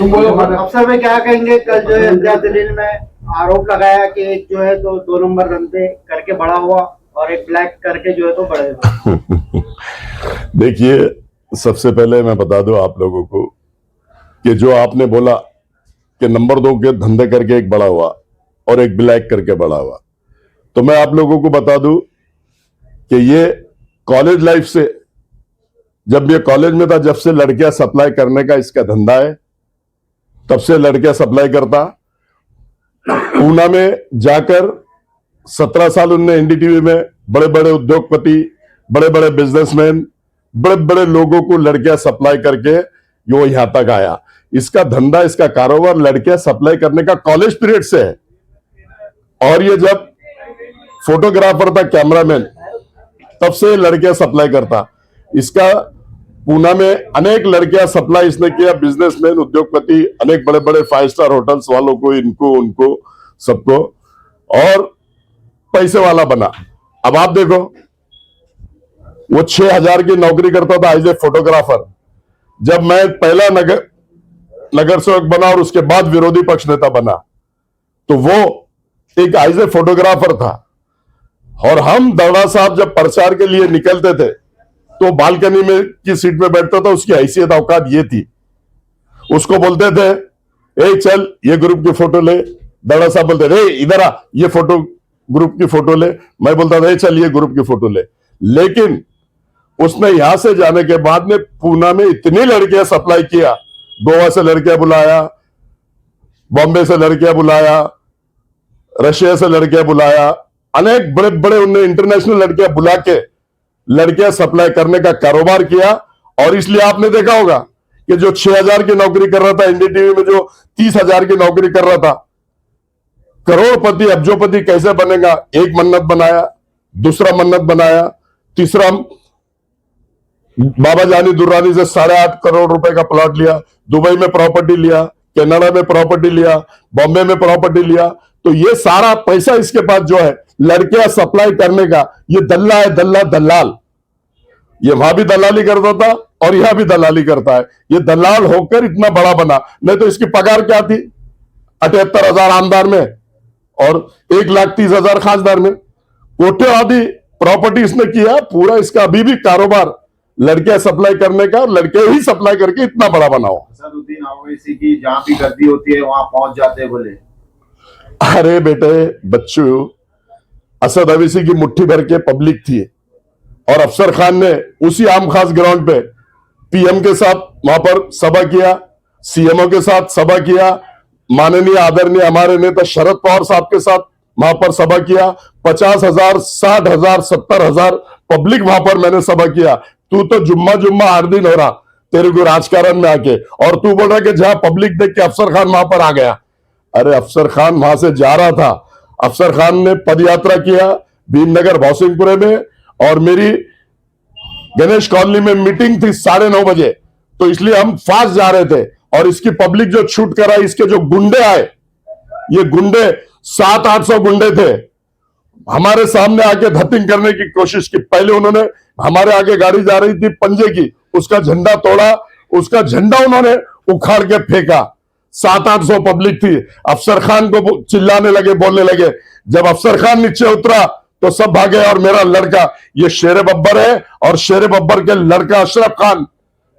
तुम बोलो अफसर में क्या कहेंगे? कल जो है इम्तियाज जलील में आरोप लगाया कि एक जो है तो 2 नंबर धंधे करके बड़ा हुआ और एक ब्लैक करके जो है तो बड़े हुए। देखिए, सबसे पहले मैं बता दूं आप लोगों को कि जो आपने बोला कि नंबर 2 के धंधे करके एक बड़ा हुआ और एक ब्लैक करके बड़ा हुआ, तो मैं आप लोगों को बता दूं कि ये कॉलेज लाइफ से, जब ये कॉलेज में था, जब से लड़कियां सप्लाई करने का इसका धंधा है, तब से लड़कियां सप्लाई करता। पूना में जाकर 17 साल उनने एनडीटीवी में बड़े बड़े उद्योगपति, बड़े बड़े बिजनेसमैन, बड़े बड़े लोगों को लड़कियां सप्लाई करके वो यहां तक आया। इसका धंधा, इसका कारोबार लड़कियां सप्लाई करने का कॉलेज पीरियड से है। और ये जब फोटोग्राफर था, कैमरामैन, तब से लड़कियां सप्लाई करता। इसका पूना में अनेक लड़कियां सप्लाई इसने किया, बिजनेसमैन, उद्योगपति, अनेक बड़े बड़े 5 स्टार होटल्स वालों को, इनको उनको सबको, और पैसे वाला बना। अब आप देखो, वो 6,000 की नौकरी करता था एज ए फोटोग्राफर। जब मैं पहला नगर सेवक बना और उसके बाद विरोधी पक्ष नेता बना, तो वो एक एज ए फोटोग्राफर था। और हम दौड़ा साहब जब प्रचार के लिए निकलते थे तो बालकनी में की सीट पे बैठता था। उसकी हैसियत औकात ये थी, उसको बोलते थे, ए चल ये ग्रुप की फोटो ले। दौड़ा साहब बोलते थे, इधर आ, ये फोटो ग्रुप की फोटो ले। मैं बोलता था, चल ये ग्रुप की फोटो ले। लेकिन उसने यहां से जाने के बाद में पूना में इतनी लड़कियां सप्लाई किया, गोवा से लड़कियां बुलाया, बॉम्बे से लड़कियां बुलाया, रशिया से लड़कियां बुलाया, अनेक बड़े बड़े उनने इंटरनेशनल लड़कियां बुला के लड़कियां सप्लाई करने का कारोबार किया। और इसलिए आपने देखा होगा कि जो 6,000 की नौकरी कर रहा था एनडीटीवी में, जो 30,000 की नौकरी कर रहा था, करोड़पति अब्जोपति कैसे बनेगा, एक मन्नत बनाया, दूसरा मन्नत बनाया, तीसरा बाबा जानी दुर्रानी से 8.5 करोड़ रुपए का प्लॉट लिया, दुबई में प्रॉपर्टी लिया, कनाडा में प्रॉपर्टी लिया, बॉम्बे में प्रॉपर्टी लिया। तो ये सारा पैसा इसके पास जो है लड़कियां सप्लाई करने का, ये दल्ला है, दलाल। ये वहां भी दलाली करता था और यहां भी दलाली करता है। ये दलाल होकर इतना बड़ा बना, नहीं तो इसकी पगार क्या थी? 78,000 आमदार में और 1,30,000 खासदार में। कोटे आदि प्रॉपर्टी इसने किया पूरा। इसका अभी भी कारोबार लड़कियां सप्लाई करने का, लड़के ही सप्लाई करके इतना बड़ा बनाओ। असदुद्दीन ओवैसी की जहां भी गर्दी होती है वहां पहुंच जाते बोले। अरे बेटे बच्चों, असद ओवैसी की मुट्ठी भर के पब्लिक थी और अफसर खान ने उसी आम खास ग्राउंड पे पीएम के साथ वहां पर सभा किया, सीएमओ के साथ सभा किया, माननीय आदरणीय हमारे नेता शरद पवार साहब के साथ वहां पर सभा किया। 50,000, 60,000, 70,000 पब्लिक वहां पर मैंने सभा किया। तू तो जुम्मा हर दिन हो रहा तेरे को राजकारण में आके, और तू बोल रहा कि जहां पब्लिक देख के अफसर खान वहां पर आ गया। अरे अफसर खान वहां से जा रहा था, अफसर खान ने पदयात्रा किया भीमनगर भौसिंगपुरे में, और मेरी गणेश कॉलोनी में मीटिंग थी 9:30 बजे, तो इसलिए हम फास्ट जा रहे थे। और इसकी पब्लिक जो छूट करा, इसके जो गुंडे आए, ये गुंडे 700-800 गुंडे थे, हमारे सामने आके धतिंग करने की कोशिश की। पहले उन्होंने हमारे आगे गाड़ी जा रही थी पंजे की, उसका झंडा तोड़ा, उसका झंडा उन्होंने उखाड़ के फेंका। 700-800 पब्लिक थी। अफसर खान को चिल्लाने लगे, बोलने लगे। जब अफसर खान नीचे उतरा तो सब भागे। और मेरा लड़का, ये शेर बब्बर है, और शेर बब्बर के लड़का अशरफ खान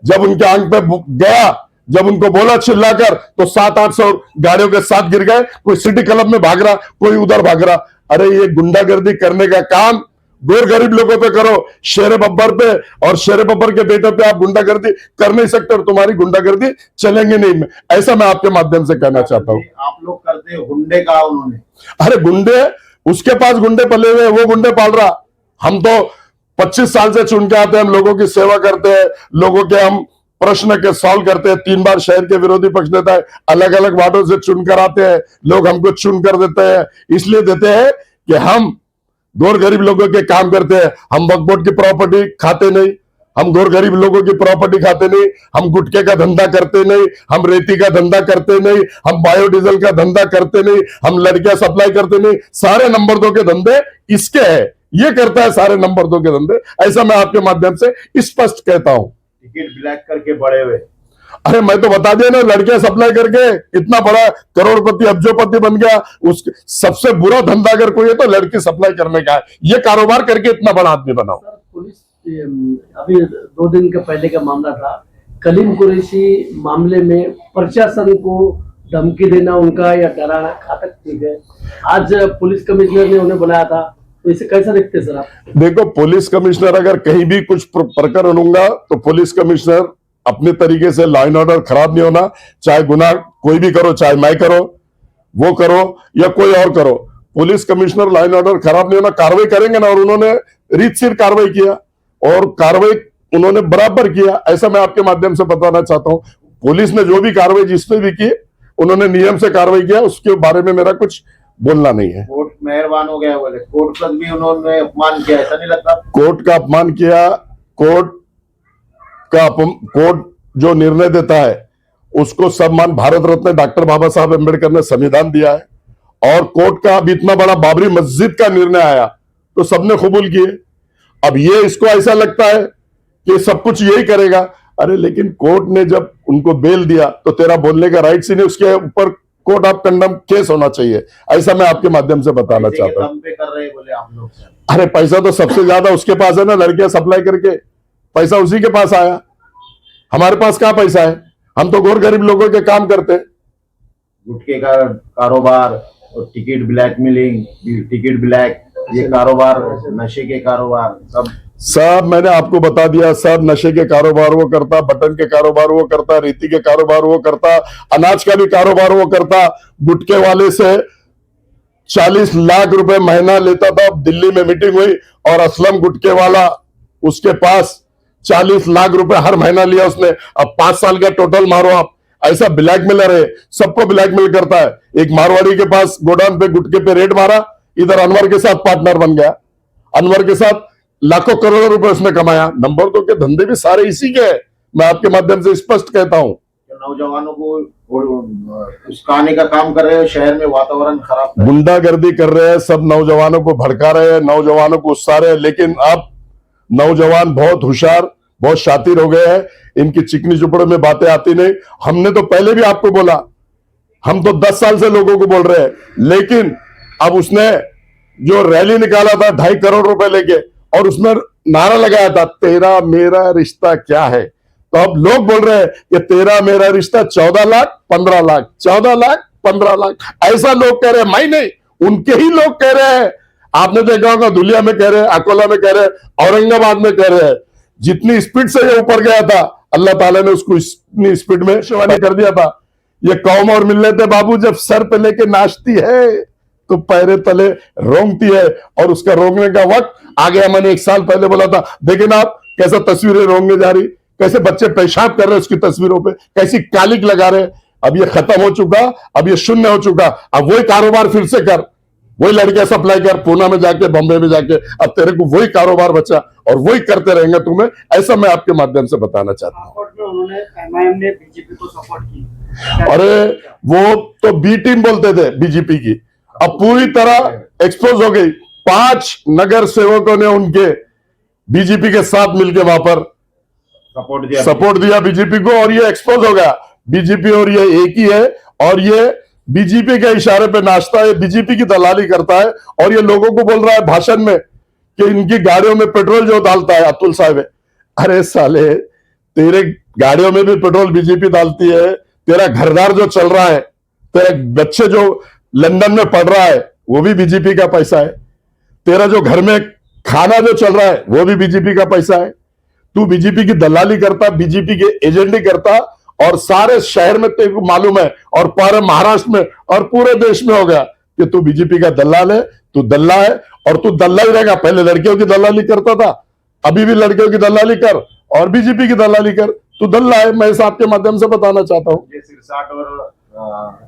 जब उनके आंख पे गया, जब उनको बोला चिल्लाकर, तो 700-800 गाड़ियों के साथ गिर गए। कोई सिटी क्लब में भाग रहा, कोई उधर भाग रहा। अरे ये गुंडागर्दी करने का काम गोर गरीब लोगों पे करो, शेर बब्बर पे और शेर बब्बर के बेटे पे आप गुंडागर्दी कर नहीं सकते, और तुम्हारी गुंडागर्दी चलेंगे नहीं। ऐसा मैं आपके माध्यम से कहना चाहता हूं। आप लोग करते गुंडे का उन्होंने। अरे गुंडे, उसके पास गुंडे पले हुए, वो गुंडे पाल रहा। हम तो 25 साल से चुन के आते हैं, हम लोगों की सेवा करते हैं, लोगों के हम प्रश्न के सॉल्व करते हैं। 3 बार शहर के विरोधी पक्ष नेता अलग अलग वार्डों से चुनकर आते हैं, लोग हमको चुन कर देते हैं। इसलिए देते हैं कि हम गोर गरीब लोगों के काम करते हैं। हम वक्फ बोर्ड की प्रॉपर्टी खाते नहीं, हम गोर गरीब लोगों की प्रॉपर्टी खाते नहीं, हम गुटखे का धंधा करते नहीं, हम रेती का धंधा करते नहीं, हम बायोडीजल का धंधा करते नहीं, हम लड़कियां सप्लाई करते नहीं। सारे नंबर 2 के धंधे इसके हैं, ये करता है सारे नंबर 2 के धंधे। ऐसा मैं आपके माध्यम से स्पष्ट कहता हूं। टिकट ब्लैक करके बड़े हुए। अरे मैं तो बता दिया ना, लड़के सप्लाई करके इतना बड़ा करोड़पति अब्जोपति बन गया। उस सबसे बुरा धंधा अगर कोई है तो लड़की सप्लाई करने का है। ये कारोबार करके इतना बड़ा आदमी बनाओ। सर, पुलिस अभी 2 दिन के पहले का मामला था, कलीम कुरैशी मामले में प्रशासन को धमकी देना उनका या डराना घातक चीज है। आज पुलिस कमिश्नर ने उन्हें बुलाया था, तो इसे कैसा देखते हैं सर आप? देखो, पुलिस कमिश्नर अगर कहीं भी कुछ प्रकरण होगा तो पुलिस कमिश्नर अपने तरीके से लॉ एंड ऑर्डर खराब नहीं होना। चाहे गुनाह कोई भी करो, चाहे मैं करो, वो करो या कोई और करो, police commissioner law and order खराब नहीं होना, कार्रवाई करेंगे ना। और उन्होंने रीतसर कार्रवाई किया और कार्रवाई उन्होंने बराबर किया, ऐसा मैं आपके माध्यम से बताना चाहता हूं। पुलिस ने जो भी कार्रवाई जिसपे भी की, उन्होंने नियम से कार्रवाई किया, उसके बारे में मेरा कुछ बोलना नहीं है। कोर्ट मेहरबान हो गया, बोले कोर्ट तक भी उन्होंने अपमान किया, ऐसा नहीं लगता? कोर्ट का अपमान किया। कोर्ट जो निर्णय देता है उसको सम्मान भारत रत्न डॉक्टर बाबा साहब अम्बेडकर ने संविधान दिया है। और कोर्ट का अब इतना बड़ा बाबरी मस्जिद का निर्णय आया तो सबने कबूल किए। अब ये इसको ऐसा लगता है कि सब कुछ यही करेगा। अरे लेकिन कोर्ट ने जब उनको बेल दिया तो तेरा बोलने का राइट ही नहीं, उसके ऊपर कोर्ट ऑफ कंडम केस होना चाहिए, ऐसा मैं आपके माध्यम से बताना चाहता हूं। पे कर रहे बोले आप लोग। अरे पैसा तो सबसे ज्यादा उसके पास है ना, लड़कियां सप्लाई करके पैसा उसी के पास आया। हमारे पास कहां पैसा है? हम तो गौर गरीब लोगों के काम करते हैं। गुटखे का कारोबार और टिकट ब्लैकमेलिंग, टिकट ब्लैक, ये कारोबार, नशे के कारोबार, सब मैंने आपको बता दिया। सब नशे के कारोबार वो करता, बटन के कारोबार वो करता, रीति के कारोबार वो करता, अनाज का भी कारोबार वो करता। गुटके वाले से 40 लाख रुपए महीना लेता था। दिल्ली में मीटिंग हुई और असलम गुटके वाला, उसके पास 40 लाख रुपए हर महीना लिया उसने। अब 5 साल का टोटल मारो आप। ऐसा ब्लैकमेलर है, सबको ब्लैकमेल करता है। एक मारवाड़ी के पास गोडाउन पे गुटके पे रेड मारा, इधर अनवर के साथ पार्टनर बन गया। अनवर के साथ लाखों करोड़ों रुपए उसने कमाया। नंबर 2 के धंधे भी सारे इसी के हैं, मैं आपके माध्यम से स्पष्ट कहता हूं। नौजवानों को उस्काने का काम कर रहे हो, शहर में वातावरण खराब, गुंडागर्दी कर रहे हैं, सब नौजवानों को भड़का रहे हैं, नौजवानों को उस्सा रहे हैं। लेकिन अब नौजवान बहुत होशियार, बहुत शातिर हो गए हैं, इनकी चिकनी चुपड़ों में बातें आती नहीं। हमने तो पहले भी आपको बोला, हम तो 10 साल से लोगों को बोल रहे हैं। लेकिन अब उसने जो रैली निकाला था 2.5 करोड़ रुपए लेके, और उसमें नारा लगाया था तेरा मेरा रिश्ता क्या है, तो अब लोग बोल रहे हैं कि तेरा मेरा रिश्ता 14 लाख 15 लाख, 14 लाख 15 लाख, ऐसा लोग कह रहे हैं। मैं नहीं, उनके ही लोग कह रहे हैं। आपने देखा होगा धुलिया में कह रहे हैं, अकोला में कह रहे हैं, औरंगाबाद में कह रहे हैं। जितनी स्पीड से ये ऊपर गया था, अल्लाह ताला ने उसको इतनी स्पीड में शिवानी कर दिया था। ये कौम और मिल्लत बाबू जब सर पे लेके नाचती है तो पैरे तले रोंगती है, और उसका रोंगने का वक्त आ गया। मैंने 1 साल पहले बोला था, देखें ना आप कैसा तस्वीरें रोंगने जा रही, कैसे बच्चे पेशाब कर रहे हैं उसकी तस्वीरों पे, कैसी कालिक लगा रहे। अब ये खत्म हो चुका, अब ये शून्य हो चुका। अब वही कारोबार फिर से कर, वही लड़कियां सप्लाई कर, पूना में जाके, बॉम्बे में जाके, अब तेरे को वही कारोबार बचा और वही करते रहेंगे तुम्हें, ऐसा मैं आपके माध्यम से बताना चाहता हूं। उन्होंने एमआईएम ने बीजेपी को सपोर्ट की। अरे वो तो बी टीम बोलते थे बीजेपी की, अब पूरी तरह एक्सपोज हो गई। 5 नगर सेवकों ने उनके बीजेपी के साथ मिलकर वहां पर सपोर्ट दिया बीजेपी को, और ये एक्सपोज हो गया। बीजेपी और ये एक ही है, और ये बीजेपी के इशारे पे नाचता है, बीजेपी की दलाली करता है। और ये लोगों को बोल रहा है भाषण में कि इनकी गाड़ियों में पेट्रोल जो डालता है अतुल साहब है। अरे साले, तेरे गाड़ियों में भी पेट्रोल बीजेपी डालती है। तेरा घरदार जो चल रहा है, तेरे बच्चे जो लंदन में पढ़ रहा है, वो भी बीजेपी का पैसा है। तेरा जो घर में खाना जो चल रहा है, वो भी बीजेपी का पैसा है। तू बीजेपी की दलाली करता, बीजेपी के एजेंडी करता, और सारे शहर में तेरे को मालूम है, और पूरे महाराष्ट्र में और पूरे देश में हो गया कि तू बीजेपी का दलाल है, तू दल्ला है, और तू दल्ला ही रहेगा। पहले लड़कियों की दलाली करता था, अभी भी लड़कियों की दलाली कर और बीजेपी की दलाली कर, तू दल्ला है। मैं इस आपके माध्यम से बताना चाहता हूँ। सिरसाट और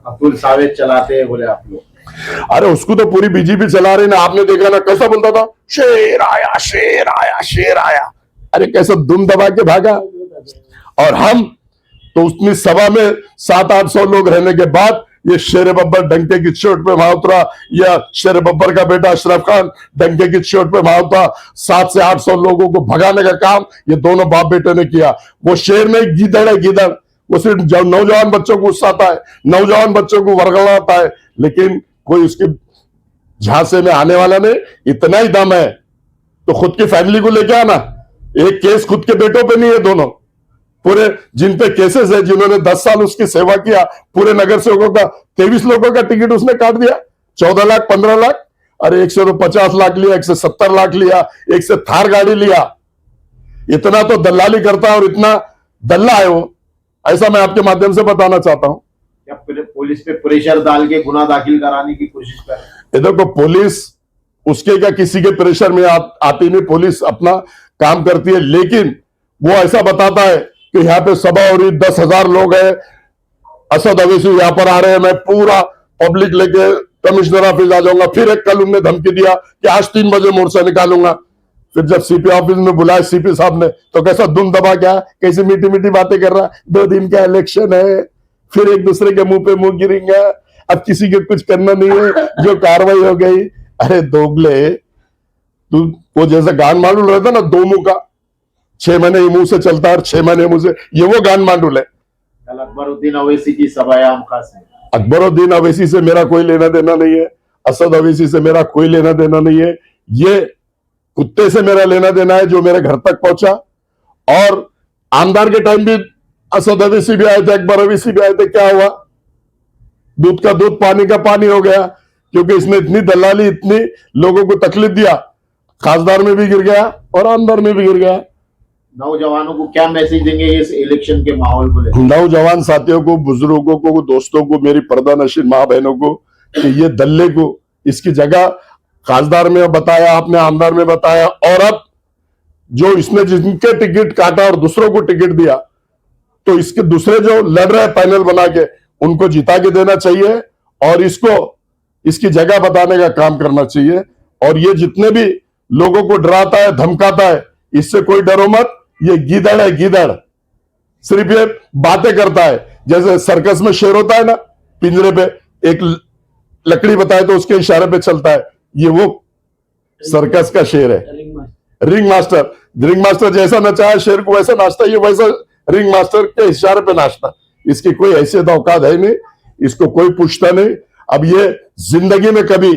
अतुल सावे चलाते हैं बोले आप लोग। अरे उसको तो पूरी बीजेपी चला रही ना, आपने देखा ना कैसा बोलता था, शेर आया शेर आया शेर आया। अरे कैसा दुम दबा के भागा। और हम तो उतनी सभा में 700-800 लोग रहने के बाद ये शेर बब्बर डंके की चोट पे वहां उतरा, या शेर बब्बर का बेटा अशरफ खान डंके की चोट पे वहां उतरा। 700 से 800 लोगों को भगाने का काम ये दोनों बाप बेटे ने किया। वो शेर नहीं, गीदड़ है, गीदड़। वो सिर्फ नौजवान बच्चों को उकसाता है, नौजवान बच्चों को वर्गलाता है, लेकिन कोई उसके झांसे में आने वाला नहीं। इतना ही दम है तो खुद की फैमिली को लेके आना। एक केस खुद के बेटों पे नहीं है, दोनों पूरे जिन पे केसेस है, जिन्होंने 10 साल उसकी सेवा किया, पूरे नगर सेवकों का 23 लोगों का टिकट उसने काट दिया। 14 लाख 15 लाख, अरे एक से तो 50 लाख लिया, एक से 70 लाख लिया, एक से थार गाड़ी लिया। इतना तो दलाली करता है और इतना दल्ला है वो, ऐसा मैं आपके माध्यम से बताना चाहता हूं। या पुलिस पे प्रेशर डाल के गुना दाखिल कराने की कोशिश कर रहे हैं। इधर को पुलिस उसके क्या किसी के प्रेशर में आती नहीं, पुलिस अपना काम करती है, लेकिन वो ऐसा बताता है कि यहाँ पे सभा हो रही, 10,000 लोग हैं, असद अवैसी यहाँ पर आ रहे हैं, मैं पूरा पब्लिक लेके कमिश्नर ऑफिस आ जाऊंगा। फिर एक कल उन्होंने धमकी दिया कि आज 3 बजे मोर्चा निकालूंगा। फिर जब सीपी ऑफिस में बुलाया सीपी साहब ने, तो कैसा दुम दबा क्या, कैसी मीठी मीठी बातें कर रहा, 2 दिन का इलेक्शन है, फिर एक दूसरे के मुंह पे मुंह गिरेंगे, अब किसी के कुछ करना नहीं है, जो कार्रवाई हो गई। अरे दोगले, तू वो जैसे गान मांडुल रहता ना, 2 मुंह का, 6 महीने ये मुंह से चलता है और 6 महीने मुंह से, ये वो गान मांडुल है। कल अकबरुद्दीन अवैसी की सभा है आम खास में। अकबरुद्दीन अवैसी से मेरा कोई लेना देना नहीं है, असद अवैसी से मेरा कोई लेना देना नहीं है, ये कुत्ते से मेरा लेना देना है जो मेरे घर तक पहुंचा। और आमदार के टाइम भी असद अवैसी भी आए थे, अकबर अवैसी भी आए थे, क्या हुआ? दूध का दूध पानी का पानी हो गया, क्योंकि इसने इतनी दलाली, इतनी लोगों को तकलीफ दिया, खासदार में भी गिर गया और आमदार में भी गिर गया। नौजवानों को क्या मैसेज देंगे इस इलेक्शन के माहौल को लेकर? नौजवान साथियों को, बुजुर्गों को, दोस्तों को, मेरी पर्दानशीन माँ बहनों को, कि ये दल्ले को इसकी जगह खासदार में बताया आपने, आमदार में बताया, और अब जो इसने जिनके टिकट काटा और दूसरों को टिकट दिया, तो इसके दूसरे जो लड़ रहे पैनल बना के, उनको जिता के देना चाहिए और इसको इसकी जगह बताने का काम करना चाहिए। और ये जितने भी लोगों को डराता है, धमकाता है, इससे कोई डरो मत, ये गीदड़ है, गीदड़। सिर्फ ये बातें करता है, जैसे सर्कस में शेर होता है ना, पिंजरे पे एक लकड़ी बताए तो उसके इशारे पे चलता है, ये वो सर्कस का शेर है, रिंग मास्टर। रिंग मास्टर जैसा नचाया शेर को वैसा नाचता, ये वैसा रिंग मास्टर के इशारे पे नाचता। इसकी कोई हैसियत औकात है नहीं, इसको कोई पूछता नहीं। अब ये जिंदगी में कभी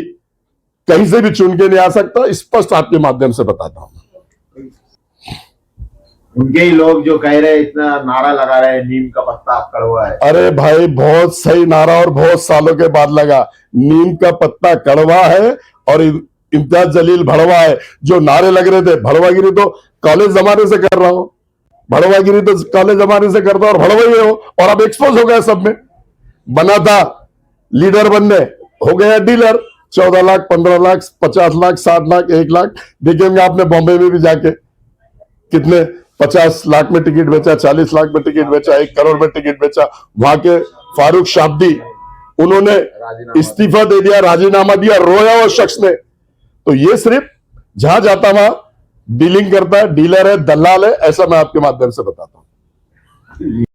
कहीं से भी चुन के नहीं आ सकता, स्पष्ट आपके माध्यम से बताता हूं। उनके ही लोग जो कह रहे हैं, इतना नारा लगा रहे हैं, नीम का पत्ता आप कड़वा है। अरे भाई, बहुत सही नारा और बहुत सालों के बाद लगा। नीम का पत्ता कड़वा है और इम्तियाज जलील भड़वा है। जो नारे लग रहे थे, भड़वागिरी तो कॉलेज जमाने से कर रहा हूं, भड़वागिरी तो कॉलेज जमाने से करता और भड़वा ही हो, और अब एक्सपोज हो गया सब में। बना था लीडर बनने, हो गया डीलर। 14 लाख 15 लाख 50 लाख 60 लाख 1 लाख। देखेंगे आपने बॉम्बे में भी जाके कितने 50 लाख में टिकट बेचा, 40 लाख में टिकट बेचा, 1 करोड़ में टिकट बेचा। वहां के फारूक शाब्दी, उन्होंने इस्तीफा दे दिया, राजीनामा दिया, रोया वो शख्स ने। तो ये सिर्फ जहां जाता वहां डीलिंग करता है, डीलर है, दलाल है, ऐसा मैं आपके माध्यम से बताता हूं।